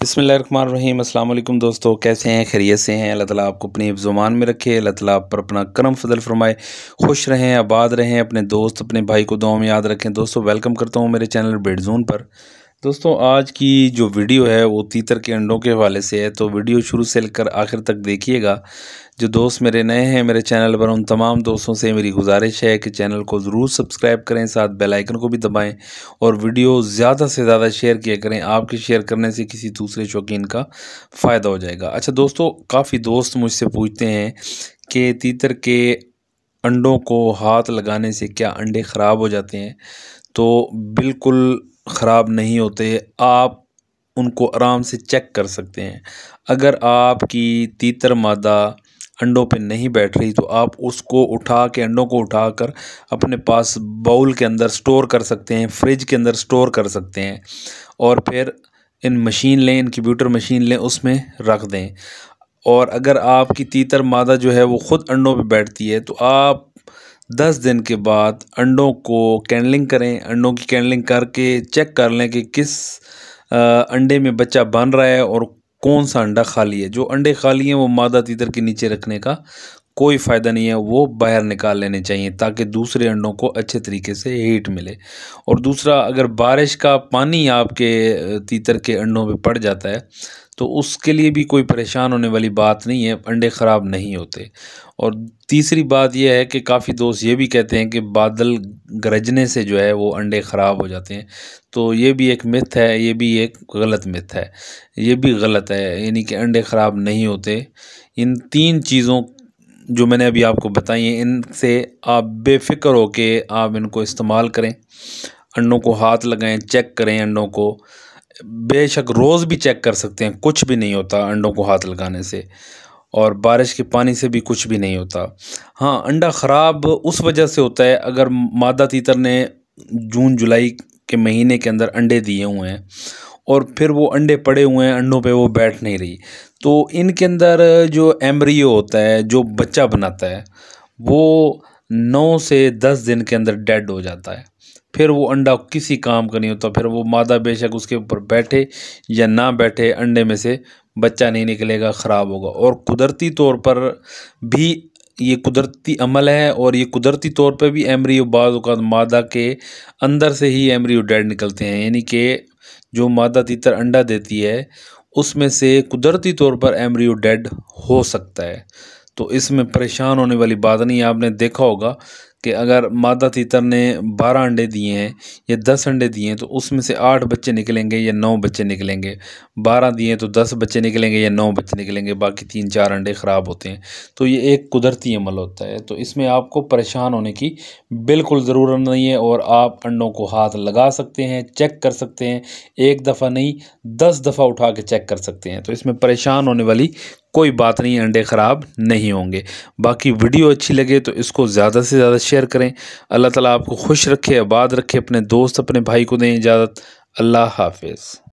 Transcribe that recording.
बिस्मिल्लाहिर्रहमानिर्रहीम। अस्सलाम वालेकुम दोस्तों, कैसे हैं? खैरियत से हैं? अल्लाह ताला आपको अपनी ज़ुबान में रखे, अल्लाह ताला आप पर अपना करम फजल फरमाए, खुश रहें, आबाद रहें, अपने दोस्त अपने भाई को दुआ में याद रखें। दोस्तों वेलकम करता हूँ मेरे चैनल बेड जोन पर। दोस्तों आज की जो वीडियो है वो तीतर के अंडों के हवाले से है, तो वीडियो शुरू से लेकर आखिर तक देखिएगा। जो दोस्त मेरे नए हैं मेरे चैनल पर, उन तमाम दोस्तों से मेरी गुजारिश है कि चैनल को ज़रूर सब्सक्राइब करें, साथ बेल आइकन को भी दबाएं और वीडियो ज़्यादा से ज़्यादा शेयर किया करें। आपके शेयर करने से किसी दूसरे शौकीन का फ़ायदा हो जाएगा। अच्छा दोस्तों, काफ़ी दोस्त मुझसे पूछते हैं कि तीतर के अंडों को हाथ लगाने से क्या अंडे ख़राब हो जाते हैं? तो बिल्कुल ख़राब नहीं होते। आप उनको आराम से चेक कर सकते हैं। अगर आपकी तीतर मादा अंडों पे नहीं बैठ रही तो आप उसको उठा के, अंडों को उठाकर अपने पास बाउल के अंदर स्टोर कर सकते हैं, फ्रिज के अंदर स्टोर कर सकते हैं और फिर इन मशीन लें, इनक्यूबेटर मशीन लें, उसमें रख दें। और अगर आपकी तीतर मादा जो है वो ख़ुद अंडों पे बैठती है तो आप 10 दिन के बाद अंडों को कैंडलिंग करें। अंडों की कैंडलिंग करके चेक कर लें कि किस अंडे में बच्चा बन रहा है और कौन सा अंडा खाली है। जो अंडे खाली हैं वो मादा तीतर के नीचे रखने का कोई फ़ायदा नहीं है, वो बाहर निकाल लेने चाहिए ताकि दूसरे अंडों को अच्छे तरीके से हीट मिले। और दूसरा, अगर बारिश का पानी आपके तीतर के अंडों पे पड़ जाता है तो उसके लिए भी कोई परेशान होने वाली बात नहीं है, अंडे ख़राब नहीं होते। और तीसरी बात यह है कि काफ़ी दोस्त ये भी कहते हैं कि बादल गरजने से जो है वो अंडे ख़राब हो जाते हैं, तो ये भी एक मिथ है, ये भी एक गलत मिथ है, ये भी गलत है। यानी कि अंडे ख़राब नहीं होते। इन 3 चीज़ों जो मैंने अभी आपको बताई हैं, इनसे आप बेफ़िक्र हो के आप इनको इस्तेमाल करें। अंडों को हाथ लगाएं, चेक करें अंडों को, बेशक रोज़ भी चेक कर सकते हैं, कुछ भी नहीं होता अंडों को हाथ लगाने से, और बारिश के पानी से भी कुछ भी नहीं होता। हाँ, अंडा ख़राब उस वजह से होता है अगर मादा तीतर ने जून जुलाई के महीने के अंदर अंडे दिए हुए हैं और फिर वो अंडे पड़े हुए हैं, अंडों पे वो बैठ नहीं रही, तो इनके अंदर जो एम्ब्रियो होता है, जो बच्चा बनाता है, वो 9 से 10 दिन के अंदर डेड हो जाता है। फिर वो अंडा किसी काम का नहीं होता। फिर वो मादा बेशक उसके ऊपर बैठे या ना बैठे, अंडे में से बच्चा नहीं निकलेगा, ख़राब होगा। और कुदरती तौर पर भी ये कुदरती अमल है और ये कुदरती तौर पे भी एम्ब्रियो बाज़ औक़ात मादा के अंदर से ही एम्ब्रियो डेड निकलते हैं। यानी कि जो मादा तीतर अंडा देती है उसमें से कुदरती तौर पर एम्ब्रियो डेड हो सकता है, तो इसमें परेशान होने वाली बात नहीं है। आपने देखा होगा कि अगर मादा तीतर ने 12 अंडे दिए हैं या 10 अंडे दिए हैं तो उसमें से 8 बच्चे निकलेंगे या 9 बच्चे निकलेंगे। 12 दिए हैं तो 10 बच्चे निकलेंगे या 9 बच्चे निकलेंगे, बाकी 3-4 अंडे ख़राब होते हैं। तो ये एक कुदरती अमल होता है, तो इसमें आपको परेशान होने की बिल्कुल ज़रूरत नहीं है। और आप अंडों को हाथ लगा सकते हैं, चेक कर सकते हैं, 1 दफ़ा नहीं 10 दफ़ा उठा के चेक कर सकते हैं, तो इसमें परेशान होने वाली कोई बात नहीं, अंडे ख़राब नहीं होंगे। बाकी वीडियो अच्छी लगे तो इसको ज़्यादा से ज़्यादा शेयर करें। अल्लाह ताला आपको खुश रखे, आबाद रखे। अपने दोस्त अपने भाई को दें इजाज़त। अल्लाह हाफ़िज़।